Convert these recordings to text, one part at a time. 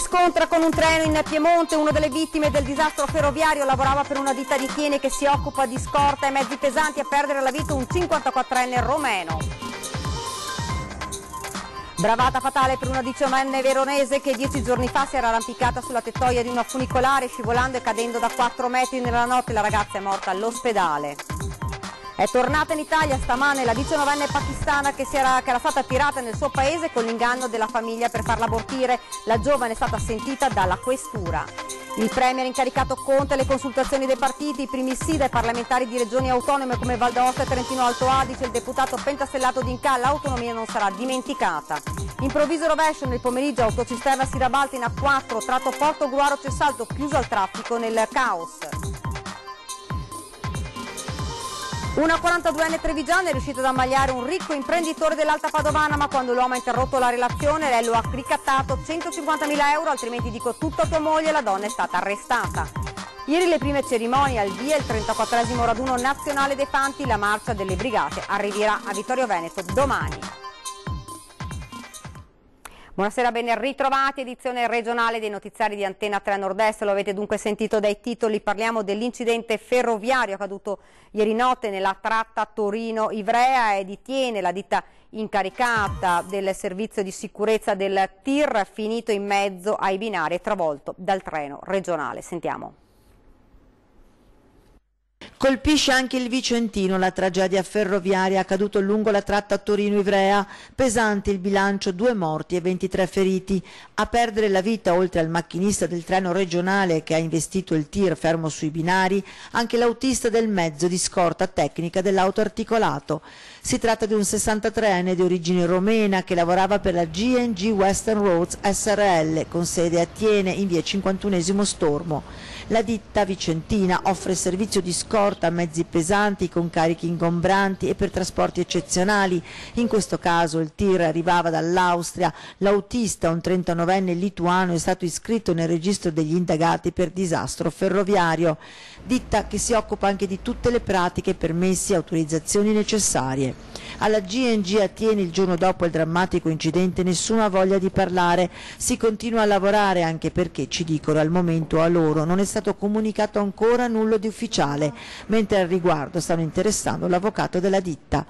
scontra con un treno in Piemonte. Una delle vittime del disastro ferroviario lavorava per una ditta di Thiene che si occupa di scorta e mezzi pesanti. A perdere la vita un 54enne romeno. Bravata fatale per una 19enne veronese che 10 giorni fa si era arrampicata sulla tettoia di una funicolare, scivolando e cadendo da 4 metri nella notte. La ragazza è morta all'ospedale. È tornata in Italia stamane la 19enne pakistana che era stata attirata nel suo paese con l'inganno della famiglia per farla abortire. La giovane è stata assentita dalla questura. Il premier incaricato Conte le consultazioni dei partiti, i primi sì dai parlamentari di regioni autonome come Val d'Aosta e Trentino Alto Adige. Il deputato pentastellato d'Inca: l'autonomia non sarà dimenticata. Improvviso rovescio nel pomeriggio, autocisterna si ribalta in A4, tratto Porto Gruaro Cessalto, chiuso al traffico nel caos. Una 42enne trevigiana è riuscita ad ammagliare un ricco imprenditore dell'Alta Padovana, ma quando l'uomo ha interrotto la relazione lei lo ha ricattato 150.000 euro, altrimenti dico tutto a tua moglie. La donna è stata arrestata. Ieri le prime cerimonie, al via il 34esimo raduno nazionale dei fanti. La marcia delle brigate arriverà a Vittorio Veneto domani. Buonasera, ben ritrovati, edizione regionale dei notiziari di Antena 3 Nord-Est. Lo avete dunque sentito dai titoli, parliamo dell'incidente ferroviario accaduto ieri notte nella tratta Torino-Ivrea e di Thiene, la ditta incaricata del servizio di sicurezza del TIR, finito in mezzo ai binari e travolto dal treno regionale. Sentiamo. Colpisce anche il Vicentino la tragedia ferroviaria accaduta lungo la tratta Torino-Ivrea. Pesante il bilancio, 2 morti e 23 feriti. A perdere la vita, oltre al macchinista del treno regionale che ha investito il TIR fermo sui binari, anche l'autista del mezzo di scorta tecnica dell'auto articolato. Si tratta di un 63enne di origine romena che lavorava per la G&G Western Roads SRL con sede a Thiene in via 51esimo Stormo. La ditta vicentina offre servizio di scorta a mezzi pesanti con carichi ingombranti e per trasporti eccezionali. In questo caso il TIR arrivava dall'Austria. L'autista, un 39enne lituano, è stato iscritto nel registro degli indagati per disastro ferroviario. Ditta che si occupa anche di tutte le pratiche, permessi e autorizzazioni necessarie. Alla G&G a Thiene il giorno dopo il drammatico incidente nessuno ha voglia di parlare. Si continua a lavorare anche perché, ci dicono, al momento a loro non è stato comunicato ancora nulla di ufficiale, mentre al riguardo stanno interessando l'avvocato della ditta.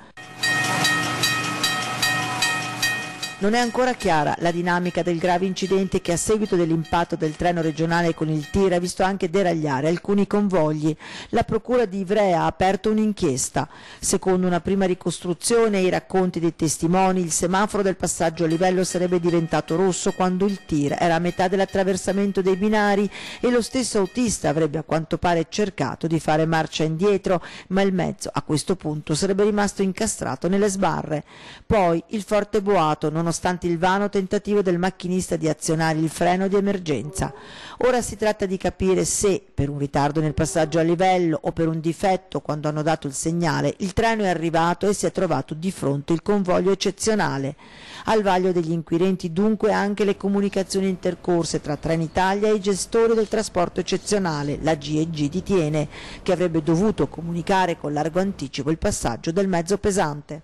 Non è ancora chiara la dinamica del grave incidente che a seguito dell'impatto del treno regionale con il TIR ha visto anche deragliare alcuni convogli. La procura di Ivrea ha aperto un'inchiesta. Secondo una prima ricostruzione e i racconti dei testimoni, il semaforo del passaggio a livello sarebbe diventato rosso quando il TIR era a metà dell'attraversamento dei binari e lo stesso autista avrebbe a quanto pare cercato di fare marcia indietro, ma il mezzo a questo punto sarebbe rimasto incastrato nelle sbarre. Poi il forte boato, nonostante il vano tentativo del macchinista di azionare il freno di emergenza. Ora si tratta di capire se, per un ritardo nel passaggio a livello o per un difetto quando hanno dato il segnale, il treno è arrivato e si è trovato di fronte il convoglio eccezionale. Al vaglio degli inquirenti dunque anche le comunicazioni intercorse tra Trenitalia e i gestori del trasporto eccezionale, la G&G di Thiene, che avrebbe dovuto comunicare con largo anticipo il passaggio del mezzo pesante.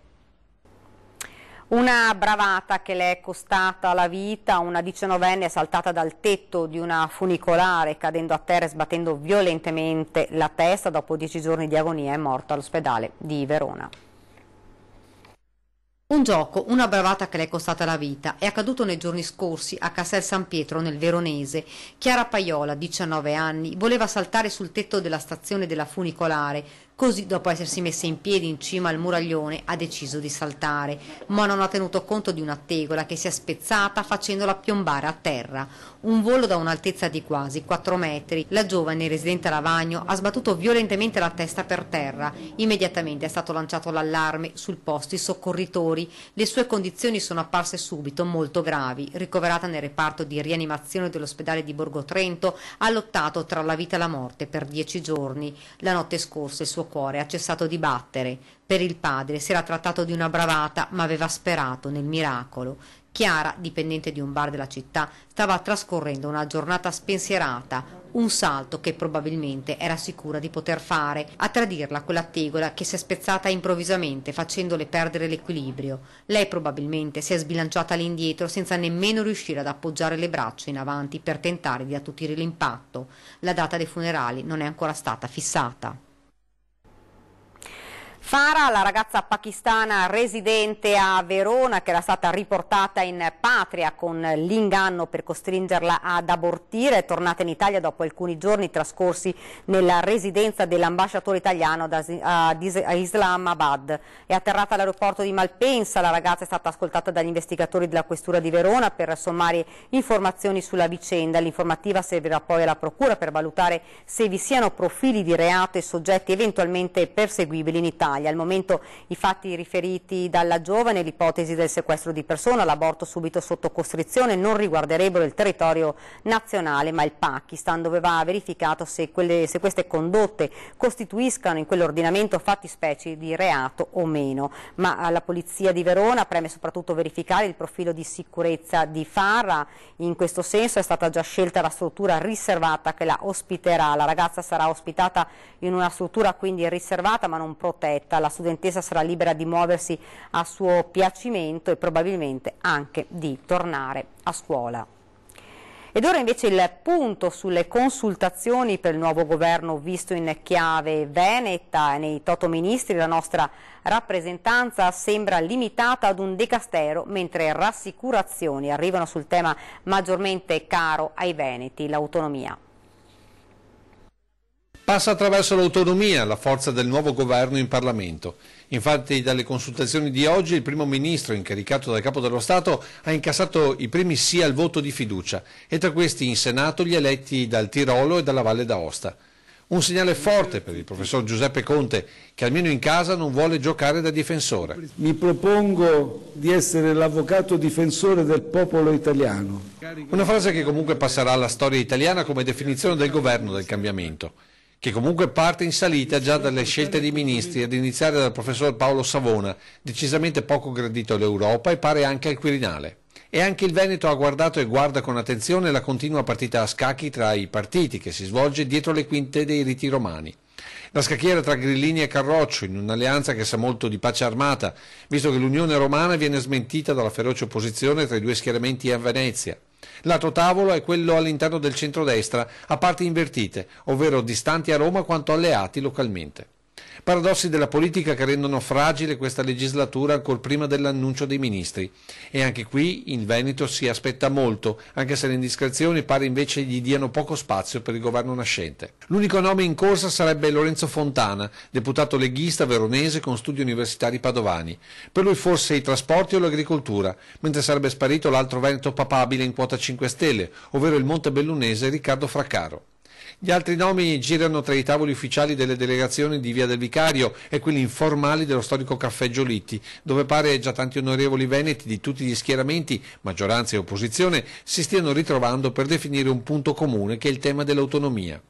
Una bravata che le è costata la vita, una 19enne è saltata dal tetto di una funicolare cadendo a terra e sbattendo violentemente la testa. Dopo 10 giorni di agonia è morta all'ospedale di Verona. Un gioco, una bravata che le è costata la vita, è accaduto nei giorni scorsi a Castel San Pietro nel Veronese. Chiara Paiola, 19 anni, voleva saltare sul tetto della stazione della funicolare. Così, dopo essersi messa in piedi in cima al muraglione, ha deciso di saltare, ma non ha tenuto conto di una tegola che si è spezzata facendola piombare a terra. Un volo da un'altezza di quasi 4 metri. La giovane, residente a Lavagno, ha sbattuto violentemente la testa per terra. Immediatamente è stato lanciato l'allarme, sul posto i soccorritori. Le sue condizioni sono apparse subito molto gravi. Ricoverata nel reparto di rianimazione dell'ospedale di Borgo Trento, ha lottato tra la vita e la morte per 10 giorni. La notte scorsa il suo cuore ha cessato di battere. Per il padre si era trattato di una bravata, ma aveva sperato nel miracolo. Chiara, dipendente di un bar della città, stava trascorrendo una giornata spensierata. Un salto che probabilmente era sicura di poter fare, a tradirla quella tegola che si è spezzata improvvisamente facendole perdere l'equilibrio. Lei probabilmente si è sbilanciata all'indietro senza nemmeno riuscire ad appoggiare le braccia in avanti per tentare di attutire l'impatto. La data dei funerali non è ancora stata fissata. Farah, la ragazza pakistana residente a Verona che era stata riportata in patria con l'inganno per costringerla ad abortire, è tornata in Italia dopo alcuni giorni trascorsi nella residenza dell'ambasciatore italiano a Islamabad. È atterrata all'aeroporto di Malpensa, la ragazza è stata ascoltata dagli investigatori della Questura di Verona per sommarie informazioni sulla vicenda. L'informativa servirà poi alla Procura per valutare se vi siano profili di reato e soggetti eventualmente perseguibili in Italia. Al momento i fatti riferiti dalla giovane, l'ipotesi del sequestro di persona, l'aborto subito sotto costrizione, non riguarderebbero il territorio nazionale ma il Pakistan, dove va verificato se queste condotte costituiscano in quell'ordinamento fattispecie di reato o meno. Ma alla Polizia di Verona preme soprattutto verificare il profilo di sicurezza di Farah. In questo senso è stata già scelta la struttura riservata che la ospiterà. La ragazza sarà ospitata in una struttura quindi riservata ma non protetta. La studentessa sarà libera di muoversi a suo piacimento e probabilmente anche di tornare a scuola. Ed ora invece il punto sulle consultazioni per il nuovo governo visto in chiave veneta. Nei totoministri la nostra rappresentanza sembra limitata ad un dicastero, mentre rassicurazioni arrivano sul tema maggiormente caro ai veneti, l'autonomia. Passa attraverso l'autonomia la forza del nuovo governo in Parlamento. Infatti dalle consultazioni di oggi il primo ministro incaricato dal Capo dello Stato ha incassato i primi sì al voto di fiducia e tra questi in Senato gli eletti dal Tirolo e dalla Valle d'Aosta. Un segnale forte per il professor Giuseppe Conte che almeno in casa non vuole giocare da difensore. Mi propongo di essere l'avvocato difensore del popolo italiano. Una frase che comunque passerà alla storia italiana come definizione del governo del cambiamento, che comunque parte in salita già dalle scelte dei ministri, ad iniziare dal professor Paolo Savona, decisamente poco gradito all'Europa e pare anche al Quirinale. E anche il Veneto ha guardato e guarda con attenzione la continua partita a scacchi tra i partiti che si svolge dietro le quinte dei riti romani. La scacchiera tra Grillini e Carroccio, in un'alleanza che sa molto di pace armata, visto che l'Unione Romana viene smentita dalla feroce opposizione tra i due schieramenti a Venezia. L'altro tavolo è quello all'interno del centrodestra a parti invertite, ovvero distanti a Roma quanto alleati localmente. Paradossi della politica che rendono fragile questa legislatura ancor prima dell'annuncio dei ministri. E anche qui il Veneto si aspetta molto, anche se le indiscrezioni pare invece gli diano poco spazio per il governo nascente. L'unico nome in corsa sarebbe Lorenzo Fontana, deputato leghista veronese con studi universitari padovani. Per lui forse i trasporti o l'agricoltura, mentre sarebbe sparito l'altro veneto papabile in quota 5 Stelle, ovvero il montebellunese Riccardo Fraccaro. Gli altri nomi girano tra i tavoli ufficiali delle delegazioni di Via del Vicario e quelli informali dello storico caffè Giolitti, dove pare già tanti onorevoli veneti di tutti gli schieramenti, maggioranza e opposizione, si stiano ritrovando per definire un punto comune che è il tema dell'autonomia.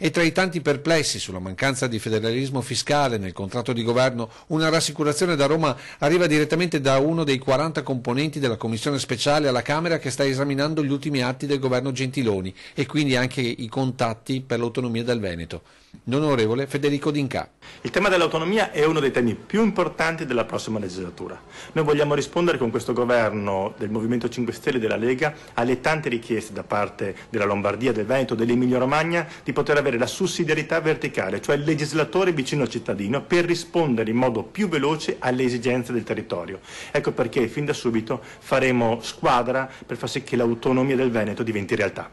E tra i tanti perplessi sulla mancanza di federalismo fiscale nel contratto di governo, una rassicurazione da Roma arriva direttamente da uno dei 40 componenti della commissione speciale alla Camera che sta esaminando gli ultimi atti del governo Gentiloni e quindi anche i contatti per l'autonomia del Veneto. L'onorevole Federico D'Inca. Il tema dell'autonomia è uno dei temi più importanti della prossima legislatura. Noi vogliamo rispondere con questo governo del Movimento 5 Stelle e della Lega alle tante richieste da parte della Lombardia, del Veneto, dell'Emilia Romagna di poter avere la sussidiarietà verticale, cioè il legislatore vicino al cittadino per rispondere in modo più veloce alle esigenze del territorio. Ecco perché fin da subito faremo squadra per far sì che l'autonomia del Veneto diventi realtà.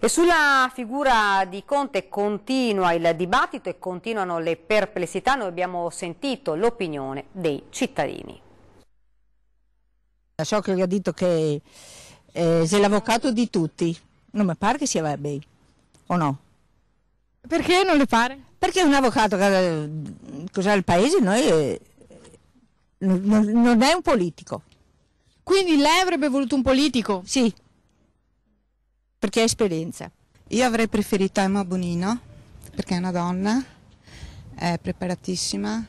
E sulla figura di Conte continua il dibattito e continuano le perplessità. Noi abbiamo sentito l'opinione dei cittadini. So che ha detto che sei l'avvocato di tutti, non mi pare che sia bene, o no? Perché non le pare? Perché un avvocato che cos'è il paese non è un politico. Quindi lei avrebbe voluto un politico? Sì. Perché ha esperienza. Io avrei preferito Emma Bonino, perché è una donna, è preparatissima,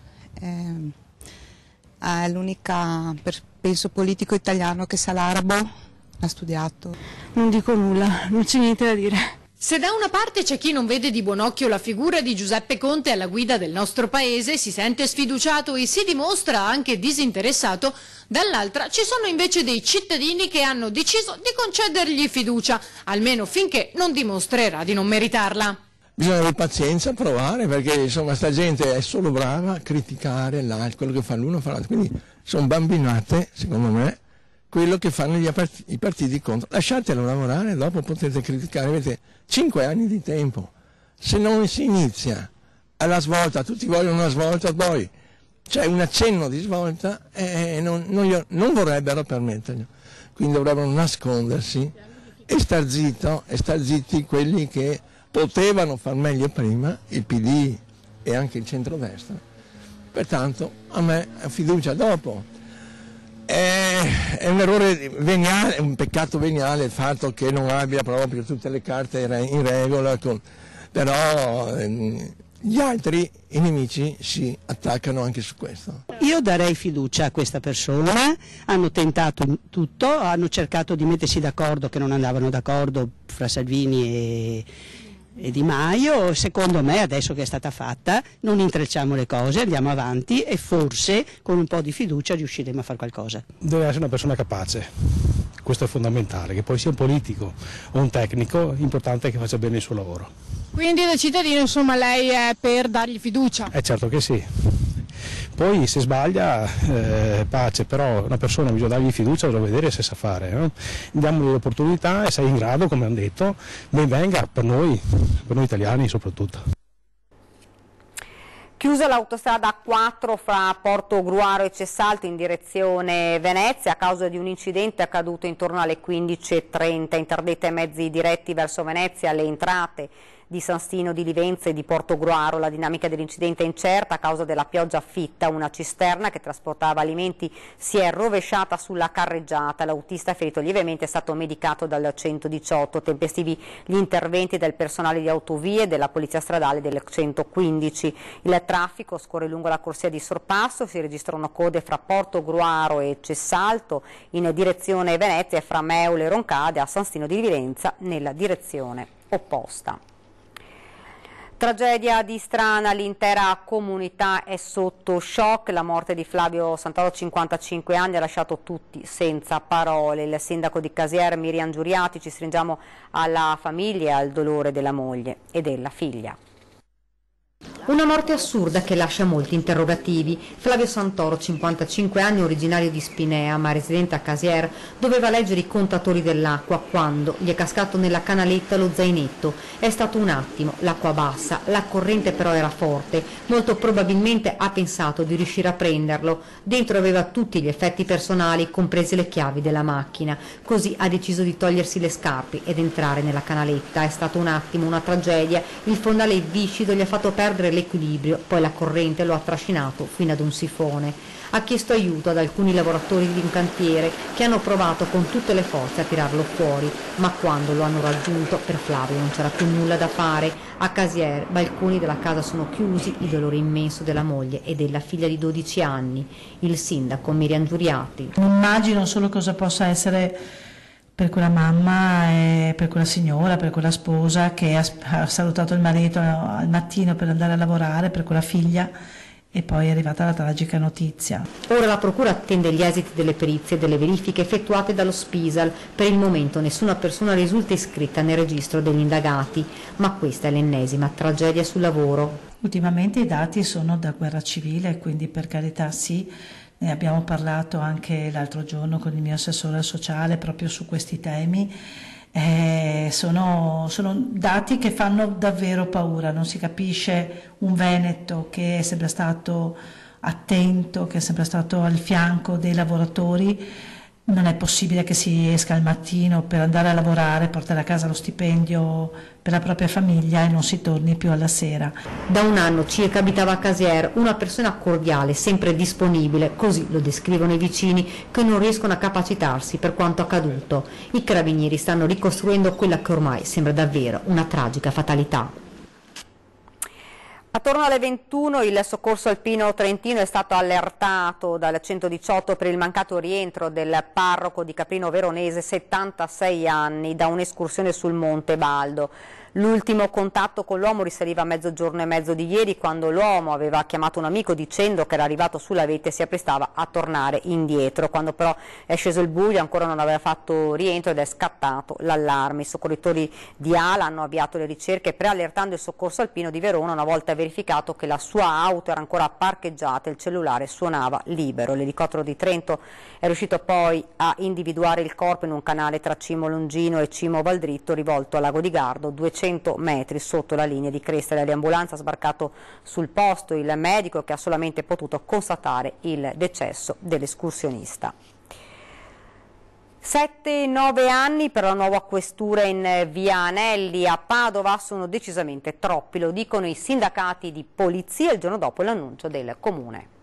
è l'unica, penso, politico italiano che sa l'arabo, ha studiato. Non dico nulla, non c'è niente da dire. Se da una parte c'è chi non vede di buon occhio la figura di Giuseppe Conte alla guida del nostro paese, si sente sfiduciato e si dimostra anche disinteressato, dall'altra ci sono invece dei cittadini che hanno deciso di concedergli fiducia, almeno finché non dimostrerà di non meritarla. Bisogna avere pazienza, provare, perché insomma sta gente è solo brava a criticare l'altro, quello che fa l'uno fa l'altro, quindi sono bambinate, secondo me, quello che fanno i partiti contro. Lasciatelo lavorare, dopo potete criticare, avete 5 anni di tempo. Se non si inizia alla svolta, tutti vogliono una svolta, poi c'è un accenno di svolta e non vorrebbero permetterlo. Quindi dovrebbero nascondersi e star zitti quelli che potevano far meglio prima, il PD e anche il centrodestra. Pertanto a me fiducia dopo. È un errore veniale, un peccato veniale il fatto che non abbia proprio tutte le carte in regola, però gli altri, i nemici, si attaccano anche su questo. Io darei fiducia a questa persona, hanno tentato tutto, hanno cercato di mettersi d'accordo che non andavano d'accordo fra Salvini e Di Maio. Secondo me adesso che è stata fatta non intrecciamo le cose, andiamo avanti e forse con un po' di fiducia riusciremo a fare qualcosa. Deve essere una persona capace, questo è fondamentale, che poi sia un politico o un tecnico, l'importante è che faccia bene il suo lavoro. Quindi da cittadino, insomma, lei è per dargli fiducia? Certo che sì. Poi se sbaglia pace, però una persona bisogna dargli fiducia, bisogna vedere se sa fare, no? Diamogli l'opportunità e se è in grado, come hanno detto, ben venga per noi italiani soprattutto. Chiusa l'autostrada A4 fra Porto Gruaro e Cessalto in direzione Venezia a causa di un incidente accaduto intorno alle 15:30. Interdette ai mezzi diretti verso Venezia le entrate di San Stino di Livenza e di Porto Gruaro. La dinamica dell'incidente è incerta a causa della pioggia fitta. Una cisterna che trasportava alimenti si è rovesciata sulla carreggiata. L'autista ferito lievemente è stato medicato dal 118. Tempestivi gli interventi del personale di autovie, della polizia stradale del 115. Il traffico scorre lungo la corsia di sorpasso, si registrano code fra Porto Gruaro e Cessalto in direzione Venezia e fra Meule e Roncade a San Stino di Livenza nella direzione opposta. Tragedia di Strana, l'intera comunità è sotto shock. La morte di Flavio Santoro, 55 anni, ha lasciato tutti senza parole. Il sindaco di Casier, Miriam Giuriati, ci stringiamo alla famiglia e al dolore della moglie e della figlia. Una morte assurda che lascia molti interrogativi. Flavio Santoro, 55 anni, originario di Spinea ma residente a Casier, doveva leggere i contatori dell'acqua quando gli è cascato nella canaletta lo zainetto. È stato un attimo, l'acqua bassa, la corrente però era forte, molto probabilmente ha pensato di riuscire a prenderlo. Dentro aveva tutti gli effetti personali, comprese le chiavi della macchina. Così ha deciso di togliersi le scarpe ed entrare nella canaletta. È stato un attimo, una tragedia. Il fondale viscido gli ha fatto perdere l'equilibrio, poi la corrente lo ha trascinato fino ad un sifone. Ha chiesto aiuto ad alcuni lavoratori di un cantiere che hanno provato con tutte le forze a tirarlo fuori, ma quando lo hanno raggiunto per Flavio non c'era più nulla da fare. A Casier, balconi della casa sono chiusi, il dolore immenso della moglie e della figlia di 12 anni. Il sindaco Miriam Giuriati. Immagino solo cosa possa essere per quella mamma e per quella signora, per quella sposa che ha salutato il marito al mattino per andare a lavorare, per quella figlia, e poi è arrivata la tragica notizia. Ora la procura attende gli esiti delle perizie e delle verifiche effettuate dallo Spisal. Per il momento nessuna persona risulta iscritta nel registro degli indagati, ma questa è l'ennesima tragedia sul lavoro. Ultimamente i dati sono da guerra civile, quindi per carità sì. Ne abbiamo parlato anche l'altro giorno con il mio assessore sociale proprio su questi temi. Sono dati che fanno davvero paura, non si capisce un Veneto che è sempre stato attento, che è sempre stato al fianco dei lavoratori. Non è possibile che si esca al mattino per andare a lavorare, portare a casa lo stipendio per la propria famiglia e non si torni più alla sera. Da un anno circa abitava a Casier, una persona cordiale, sempre disponibile, così lo descrivono i vicini che non riescono a capacitarsi per quanto accaduto. I carabinieri stanno ricostruendo quella che ormai sembra davvero una tragica fatalità. Attorno alle 21 il soccorso alpino trentino è stato allertato dal 118 per il mancato rientro del parroco di Caprino Veronese, 76 anni, da un'escursione sul Monte Baldo. L'ultimo contatto con l'uomo risaliva a mezzogiorno e mezzo di ieri, quando l'uomo aveva chiamato un amico dicendo che era arrivato sulla vetta e si apprestava a tornare indietro. Quando però è sceso il buio ancora non aveva fatto rientro ed è scattato l'allarme. I soccorritori di ALA hanno avviato le ricerche preallertando il soccorso alpino di Verona una volta verificato che la sua auto era ancora parcheggiata e il cellulare suonava libero. L'elicottero di Trento è riuscito poi a individuare il corpo in un canale tra Cimo Longino e Cimo Valdritto rivolto al lago di Gardo, 200 metri sotto la linea di cresta. L'ambulanza ha sbarcato sul posto il medico che ha solamente potuto constatare il decesso dell'escursionista. 7-9 anni per la nuova questura in via Anelli a Padova sono decisamente troppi, lo dicono i sindacati di polizia il giorno dopo l'annuncio del comune.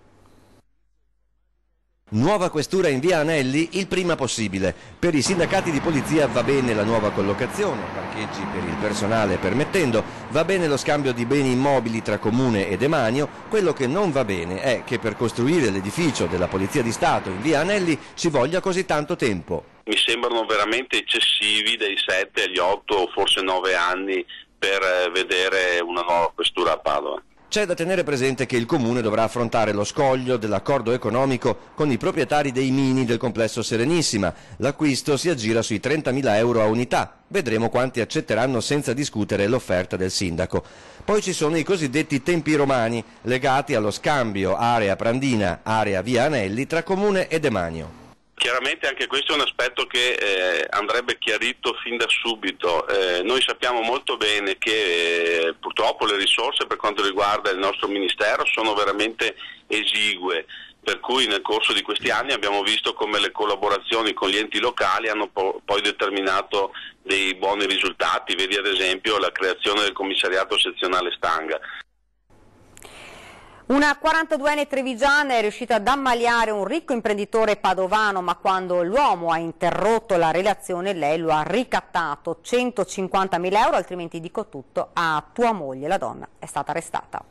Nuova questura in via Anelli il prima possibile. Per i sindacati di polizia va bene la nuova collocazione, parcheggi per il personale permettendo, va bene lo scambio di beni immobili tra comune e demanio. Quello che non va bene è che per costruire l'edificio della Polizia di Stato in via Anelli ci voglia così tanto tempo. Mi sembrano veramente eccessivi dai 7 agli 8 o forse 9 anni per vedere una nuova questura a Padova. C'è da tenere presente che il Comune dovrà affrontare lo scoglio dell'accordo economico con i proprietari dei mini del complesso Serenissima. L'acquisto si aggira sui 30.000 euro a unità. Vedremo quanti accetteranno senza discutere l'offerta del sindaco. Poi ci sono i cosiddetti tempi romani, legati allo scambio area Prandina, area via Anelli tra Comune e demanio. Chiaramente anche questo è un aspetto che andrebbe chiarito fin da subito. Noi sappiamo molto bene che purtroppo le risorse per quanto riguarda il nostro Ministero sono veramente esigue, per cui nel corso di questi anni abbiamo visto come le collaborazioni con gli enti locali hanno poi determinato dei buoni risultati, vedi ad esempio la creazione del commissariato sezionale Stanga. Una 42enne trevigiana è riuscita ad ammaliare un ricco imprenditore padovano, ma quando l'uomo ha interrotto la relazione lei lo ha ricattato 150.000 euro, altrimenti dico tutto a tua moglie. La donna è stata arrestata.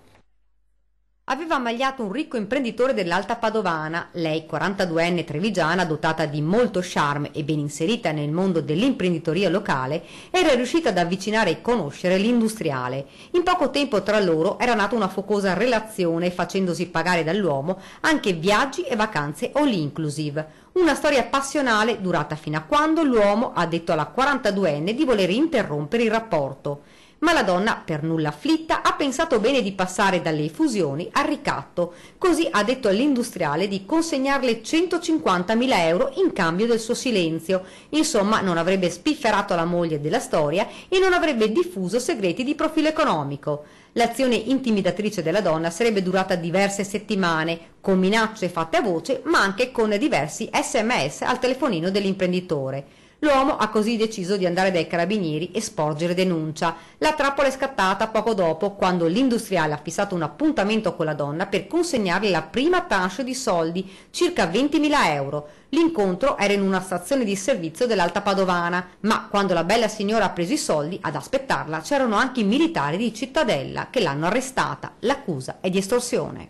Aveva ammaliato un ricco imprenditore dell'Alta Padovana. Lei, 42enne trevigiana, dotata di molto charme e ben inserita nel mondo dell'imprenditoria locale, era riuscita ad avvicinare e conoscere l'industriale. In poco tempo tra loro era nata una focosa relazione, facendosi pagare dall'uomo anche viaggi e vacanze all inclusive. Una storia passionale durata fino a quando l'uomo ha detto alla 42enne di voler interrompere il rapporto. Ma la donna, per nulla afflitta, ha pensato bene di passare dalle effusioni al ricatto. Così ha detto all'industriale di consegnarle 150.000 euro in cambio del suo silenzio. Insomma, non avrebbe spifferato la moglie della storia e non avrebbe diffuso segreti di profilo economico. L'azione intimidatrice della donna sarebbe durata diverse settimane, con minacce fatte a voce, ma anche con diversi SMS al telefonino dell'imprenditore. L'uomo ha così deciso di andare dai carabinieri e sporgere denuncia. La trappola è scattata poco dopo, quando l'industriale ha fissato un appuntamento con la donna per consegnarle la prima tranche di soldi, circa 20.000 euro. L'incontro era in una stazione di servizio dell'Alta Padovana, ma quando la bella signora ha preso i soldi, ad aspettarla c'erano anche i militari di Cittadella che l'hanno arrestata. L'accusa è di estorsione.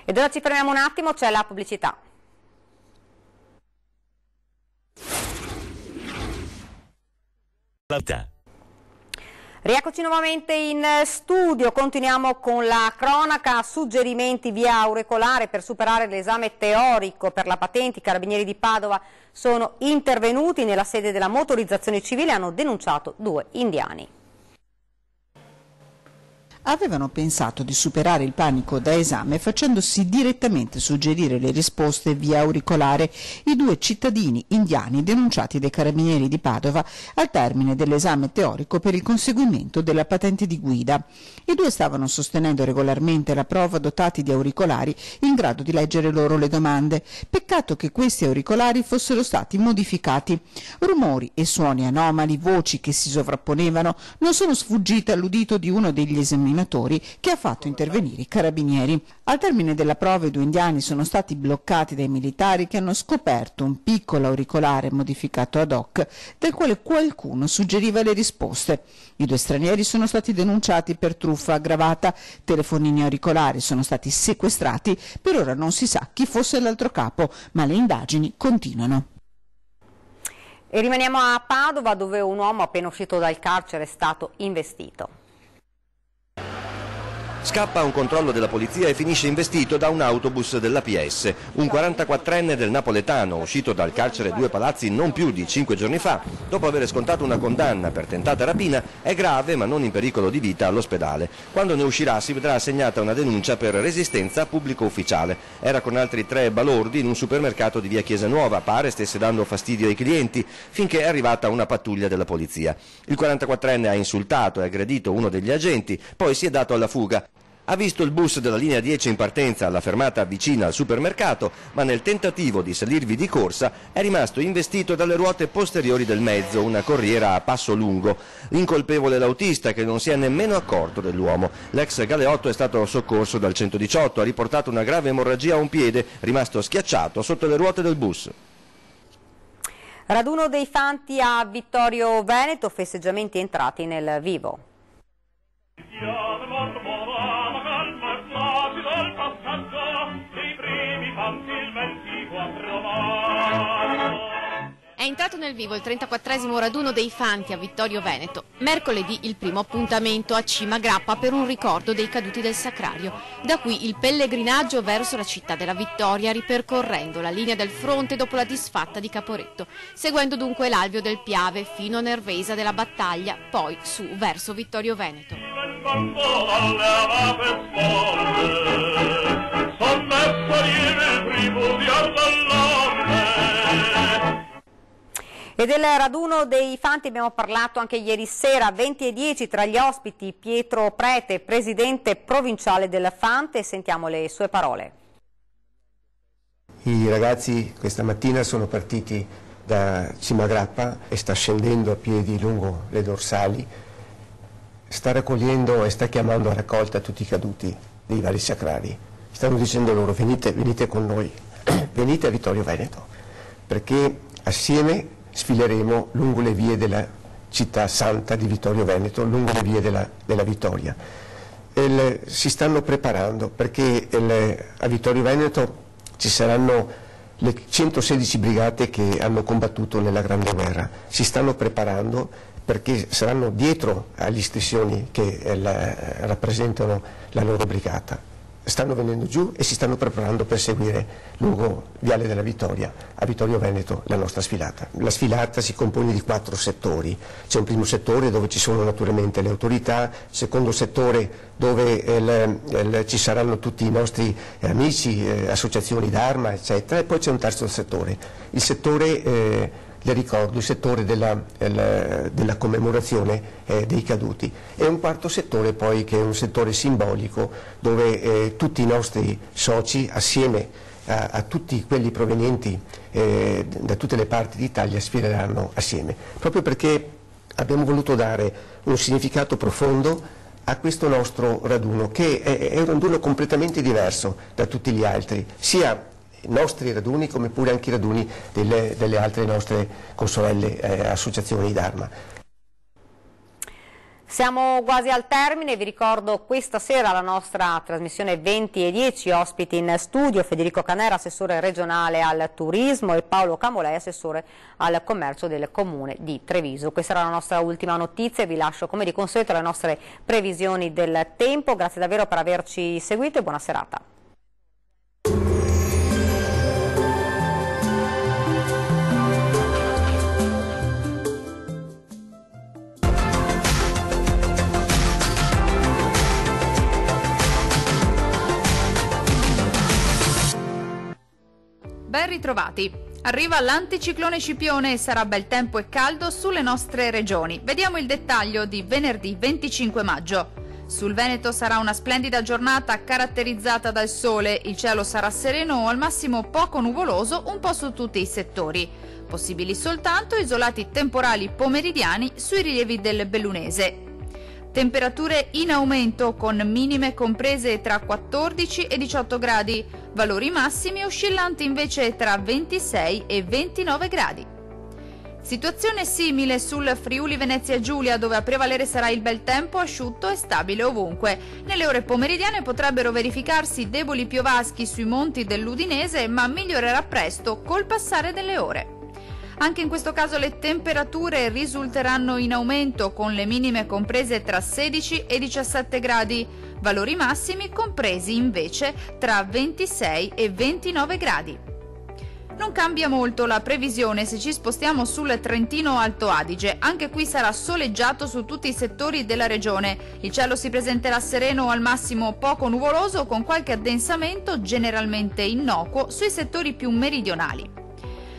Ed ora ci fermiamo un attimo, c'è la pubblicità. Rieccoci nuovamente in studio, continuiamo con la cronaca. Suggerimenti via auricolare per superare l'esame teorico per la patente. I carabinieri di Padova sono intervenuti nella sede della motorizzazione civile e hanno denunciato 2 indiani. Avevano pensato di superare il panico da esame facendosi direttamente suggerire le risposte via auricolare i 2 cittadini indiani denunciati dai carabinieri di Padova al termine dell'esame teorico per il conseguimento della patente di guida. I 2 stavano sostenendo regolarmente la prova dotati di auricolari in grado di leggere loro le domande. Peccato che questi auricolari fossero stati modificati. Rumori e suoni anomali, voci che si sovrapponevano, non sono sfuggite all'udito di uno degli esaminatori che ha fatto intervenire i carabinieri. Al termine della prova i 2 indiani sono stati bloccati dai militari che hanno scoperto un piccolo auricolare modificato ad hoc del quale qualcuno suggeriva le risposte. I 2 stranieri sono stati denunciati per truffa aggravata, telefonini auricolari sono stati sequestrati, per ora non si sa chi fosse l'altro capo, ma le indagini continuano. E rimaniamo a Padova, dove un uomo appena uscito dal carcere è stato investito. Scappa a un controllo della polizia e finisce investito da un autobus dell'APS. Un 44enne del napoletano, uscito dal carcere Due Palazzi non più di 5 giorni fa, dopo aver scontato una condanna per tentata rapina, è grave ma non in pericolo di vita all'ospedale. Quando ne uscirà si vedrà assegnata una denuncia per resistenza a pubblico ufficiale. Era con altri 3 balordi in un supermercato di via Chiesa Nuova, pare stesse dando fastidio ai clienti, finché è arrivata una pattuglia della polizia. Il 44enne ha insultato e aggredito uno degli agenti, poi si è dato alla fuga. Ha visto il bus della linea 10 in partenza alla fermata vicina al supermercato, ma nel tentativo di salirvi di corsa è rimasto investito dalle ruote posteriori del mezzo, una corriera a passo lungo. Incolpevole l'autista, che non si è nemmeno accorto dell'uomo. L'ex galeotto è stato soccorso dal 118, ha riportato una grave emorragia a un piede, rimasto schiacciato sotto le ruote del bus. Raduno dei Fanti a Vittorio Veneto, festeggiamenti entrati nel vivo. È entrato nel vivo il 34esimo raduno dei Fanti a Vittorio Veneto. Mercoledì il primo appuntamento a Cima Grappa per un ricordo dei caduti del Sacrario. Da qui il pellegrinaggio verso la città della Vittoria, ripercorrendo la linea del fronte dopo la disfatta di Caporetto, seguendo dunque l'alveo del Piave fino a Nervesa della Battaglia, poi su verso Vittorio Veneto. E del raduno dei Fanti abbiamo parlato anche ieri sera, 20:10, tra gli ospiti Pietro Prete, presidente provinciale del Fante, sentiamo le sue parole. I ragazzi questa mattina sono partiti da Cima Grappa e sta scendendo a piedi lungo le dorsali, sta raccogliendo e sta chiamando a raccolta tutti i caduti dei vari sacrari. Stanno dicendo loro: venite con noi, venite a Vittorio Veneto, perché assieme sfileremo lungo le vie della città santa di Vittorio Veneto, lungo le vie della Vittoria. Si stanno preparando perché a Vittorio Veneto ci saranno le 116 brigate che hanno combattuto nella Grande Guerra. Si stanno preparando perché saranno dietro agli striscioni che rappresentano la loro brigata. Stanno venendo giù e si stanno preparando per seguire lungo Viale della Vittoria a Vittorio Veneto la nostra sfilata. La sfilata si compone di 4 settori. C'è un primo settore dove ci sono naturalmente le autorità, secondo settore dove ci saranno tutti i nostri amici, associazioni d'arma, eccetera, e poi c'è un terzo settore, il settore del ricordo, il settore della commemorazione dei caduti, e un quarto settore poi che è un settore simbolico dove tutti i nostri soci assieme a tutti quelli provenienti da tutte le parti d'Italia sfileranno assieme, proprio perché abbiamo voluto dare un significato profondo a questo nostro raduno, che è un raduno completamente diverso da tutti gli altri, sia i nostri raduni come pure anche i raduni delle altre nostre consorelle associazioni d'arma. Siamo quasi al termine, vi ricordo questa sera la nostra trasmissione 20:10, ospiti in studio Federico Canera, assessore regionale al turismo, e Paolo Camolei, assessore al commercio del comune di Treviso. Questa era la nostra ultima notizia, vi lascio come di consueto le nostre previsioni del tempo. Grazie davvero per averci seguito e buona serata. Ben ritrovati. Arriva l'anticiclone Scipione e sarà bel tempo e caldo sulle nostre regioni. Vediamo il dettaglio di venerdì 25 maggio. Sul Veneto sarà una splendida giornata caratterizzata dal sole, il cielo sarà sereno o al massimo poco nuvoloso un po' su tutti i settori. Possibili soltanto isolati temporali pomeridiani sui rilievi del Bellunese. Temperature in aumento con minime comprese tra 14 e 18 gradi, valori massimi oscillanti invece tra 26 e 29 gradi. Situazione simile sul Friuli Venezia Giulia, dove a prevalere sarà il bel tempo asciutto e stabile ovunque. Nelle ore pomeridiane potrebbero verificarsi deboli piovaschi sui monti dell'Udinese, ma migliorerà presto col passare delle ore. Anche in questo caso le temperature risulteranno in aumento, con le minime comprese tra 16 e 17 gradi, valori massimi compresi invece tra 26 e 29 gradi. Non cambia molto la previsione se ci spostiamo sul Trentino Alto Adige. Anche qui sarà soleggiato su tutti i settori della regione. Il cielo si presenterà sereno o al massimo poco nuvoloso, con qualche addensamento generalmente innocuo sui settori più meridionali.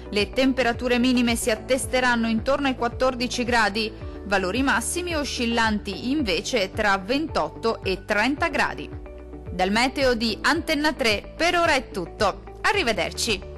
Le temperature minime si attesteranno intorno ai 14 gradi, valori massimi oscillanti invece tra 28 e 30 gradi. Dal meteo di Antenna 3 per ora è tutto. Arrivederci.